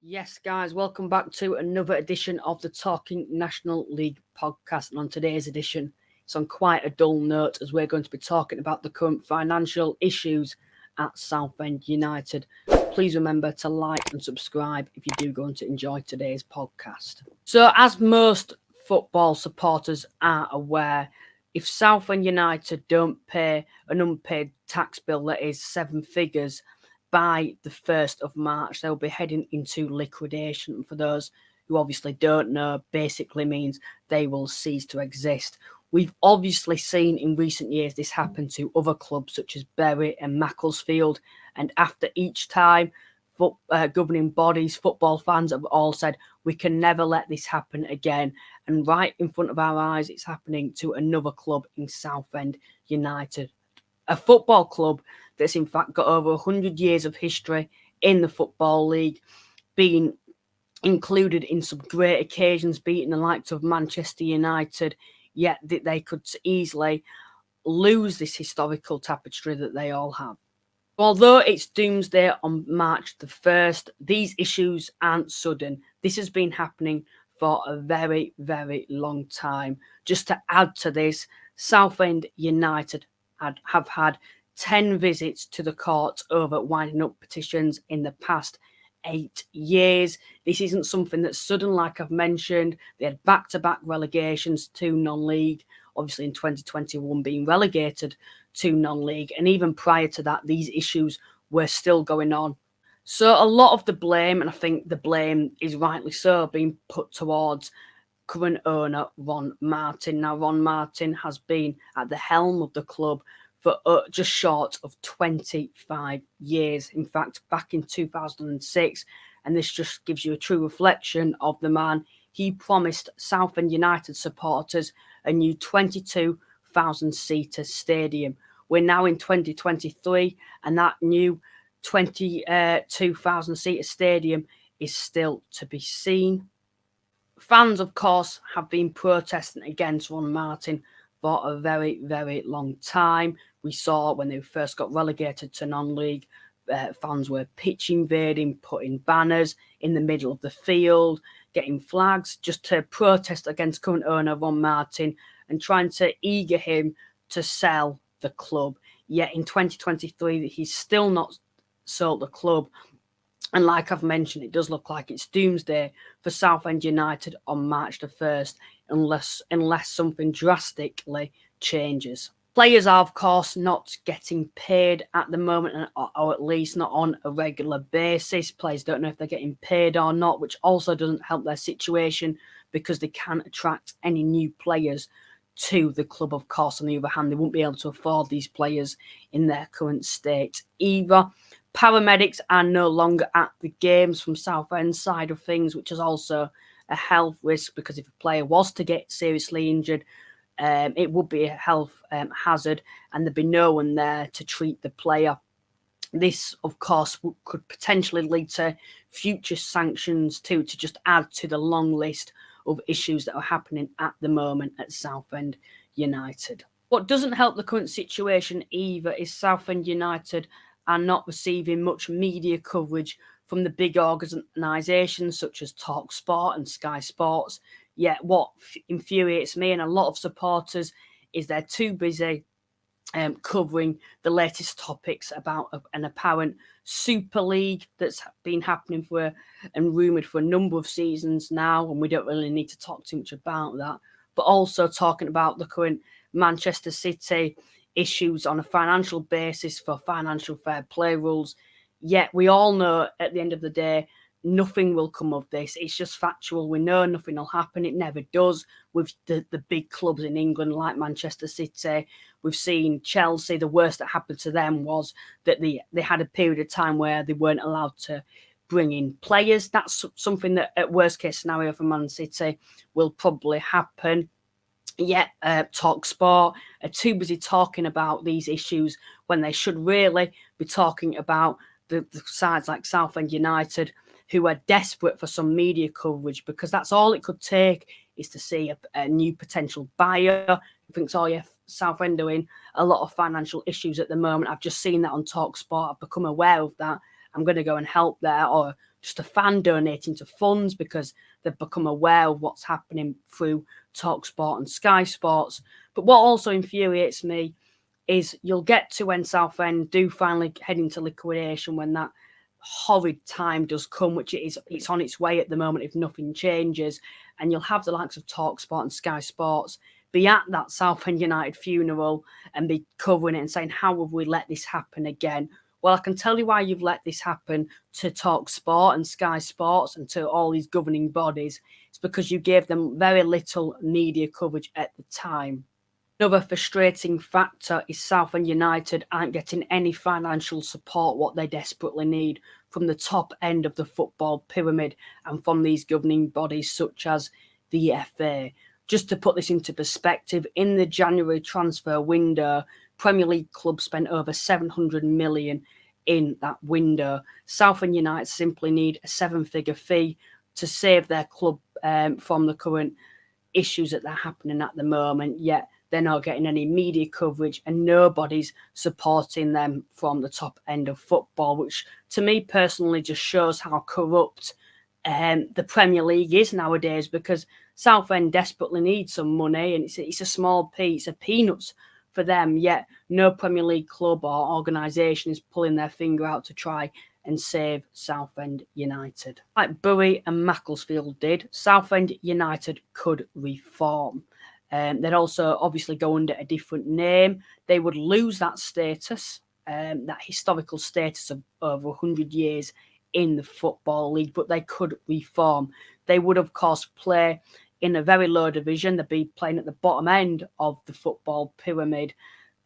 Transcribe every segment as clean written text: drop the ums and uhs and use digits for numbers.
Yes, guys, welcome back to another edition of the Talking National League podcast. And on today's edition, it's on quite a dull note as we're going to be talking about the current financial issues at Southend United. Please remember to like and subscribe if you do going to enjoy today's podcast. So, as most football supporters are aware, if Southend United don't pay an unpaid tax bill that is seven figures by the 1st of March, they'll be heading into liquidation. For those who obviously don't know, basically means they will cease to exist. We've obviously seen in recent years this happen to other clubs such as Bury and Macclesfield, and after each time, governing bodies, football fans have all said, we can never let this happen again. And right in front of our eyes, it's happening to another club in Southend United, a football club that's in fact got over 100 years of history in the Football League, being included in some great occasions, beating the likes of Manchester United, yet they could easily lose this historical tapestry that they all have. Although it's doomsday on March the 1st, these issues aren't sudden. This has been happening for a very, very long time. Just to add to this, Southend United have had 10 visits to the court over winding up petitions in the past 8 years. This isn't something that's sudden, like I've mentioned. They had back-to-back relegations to non-league, obviously in 2021 being relegated to non-league, and even prior to that, these issues were still going on. So a lot of the blame, and I think the blame is rightly so, being put towards current owner Ron Martin. Now, Ron Martin has been at the helm of the club for just short of 25 years. In fact, back in 2006, and this just gives you a true reflection of the man. He promised Southend United supporters a new 22,000-seater stadium. We're now in 2023, and that new 22,000-seater stadium is still to be seen. Fans, of course, have been protesting against Ron Martin for a very, very long time. We saw when they first got relegated to non-league, fans were pitch invading, putting banners in the middle of the field, getting flags just to protest against current owner Ron Martin and trying to eager him to sell the club. Yet in 2023, he's still not sold the club. And like I've mentioned, it does look like it's doomsday for Southend United on March the 1st, unless something drastically changes. Players are, of course, not getting paid at the moment, or at least not on a regular basis. Players don't know if they're getting paid or not, which also doesn't help their situation because they can't attract any new players to the club. Of course, on the other hand, they won't be able to afford these players in their current state either. Paramedics are no longer at the games from Southend side of things, which is also a health risk because if a player was to get seriously injured, it would be a health hazard and there'd be no one there to treat the player. This, of course, could potentially lead to future sanctions too, to just add to the long list of issues that are happening at the moment at Southend United. What doesn't help the current situation either is Southend United are not receiving much media coverage from the big organisations such as TalkSport and Sky Sports. Yet what infuriates me and a lot of supporters is they're too busy covering the latest topics about an apparent Super League that's been happening and rumoured for a number of seasons now, and we don't really need to talk too much about that, but also talking about the current Manchester City issues on a financial basis for financial fair play rules. Yet we all know at the end of the day, nothing will come of this. It's just factual. We know nothing will happen. It never does with the big clubs in England like Manchester City. We've seen Chelsea. The worst that happened to them was that they had a period of time where they weren't allowed to bring in players. That's something that at worst case scenario for Man City will probably happen. Yet TalkSport are too busy talking about these issues when they should really be talking about the sides like Southend United, who are desperate for some media coverage, because that's all it could take is to see a new potential buyer who thinks, oh yeah, Southend doing a lot of financial issues at the moment. I've just seen that on TalkSport. I've become aware of that. I'm going to go and help there, or just a fan donating to funds because they've become aware of what's happening through TalkSport and Sky Sports. But what also infuriates me is you'll get to when Southend do finally head into liquidation, when that horrid time does come, which it's on its way at the moment if nothing changes, and you'll have the likes of TalkSport and Sky Sports be at that Southend United funeral and be covering it and saying, how have we let this happen again? Well, I can tell you why you've let this happen to TalkSport and Sky Sports and to all these governing bodies. It's because you gave them very little media coverage at the time. Another frustrating factor is Southend United aren't getting any financial support, what they desperately need, from the top end of the football pyramid and from these governing bodies such as the FA. Just to put this into perspective, in the January transfer window, Premier League clubs spent over 700 million in that window. Southend United simply need a 7-figure fee to save their club from the current issues that are happening at the moment, yet they're not getting any media coverage and nobody's supporting them from the top end of football, which to me personally just shows how corrupt the Premier League is nowadays, because Southend desperately needs some money and it's a small piece of peanuts for them, yet no Premier League club or organisation is pulling their finger out to try and save Southend United. Like Bury and Macclesfield did, Southend United could reform. They'd also obviously go under a different name. They would lose that status, that historical status of over 100 years in the Football League, but they could reform. They would, of course, play in a very low division. They'd be playing at the bottom end of the football pyramid,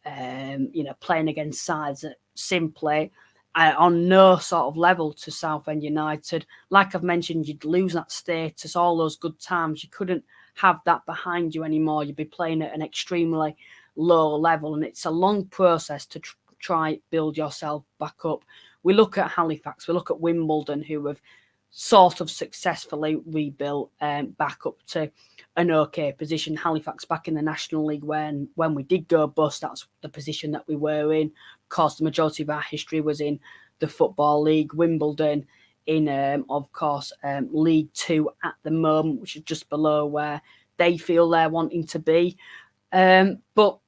playing against sides that simply on no sort of level to Southend United. Like I've mentioned, you'd lose that status, all those good times. You couldn't have that behind you anymore. You'd be playing at an extremely low level, and it's a long process to try build yourself back up. We look at Halifax, we look at Wimbledon, who have sort of successfully rebuilt back up to an okay position. Halifax back in the National League when we did go bust, that's the position that we were in. Of course, the majority of our history was in the Football League. Wimbledon in, of course, League Two at the moment, which is just below where they feel they're wanting to be. But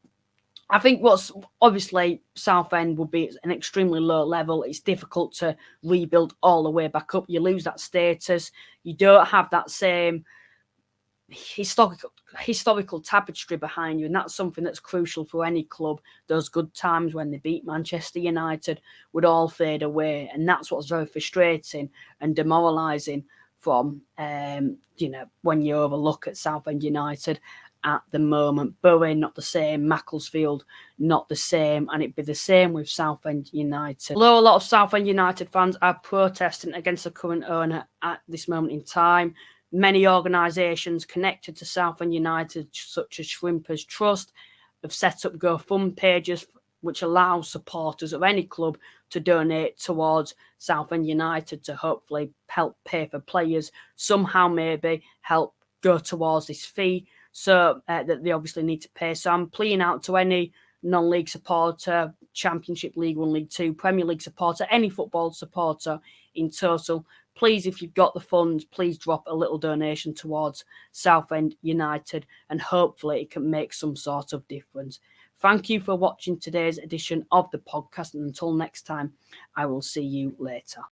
I think what's obviously Southend will be at an extremely low level. It's difficult to rebuild all the way back up. You lose that status. You don't have that same historical tapestry behind you, and that's something that's crucial for any club. Those good times when they beat Manchester United would all fade away, and that's what's very frustrating and demoralising from when you overlook at Southend United at the moment. Bury, not the same. Macclesfield, not the same. And it'd be the same with Southend United. Although a lot of Southend United fans are protesting against the current owner at this moment in time, many organisations connected to Southend United, such as Shrimpers Trust, have set up GoFund pages which allow supporters of any club to donate towards Southend United to hopefully help pay for players, somehow maybe help go towards this fee so that they obviously need to pay. So I'm pleading out to any non-league supporter, Championship, League One, League Two, Premier League supporter, any football supporter in total, please, if you've got the funds, please drop a little donation towards Southend United, and hopefully it can make some sort of difference. Thank you for watching today's edition of the podcast, and until next time, I will see you later.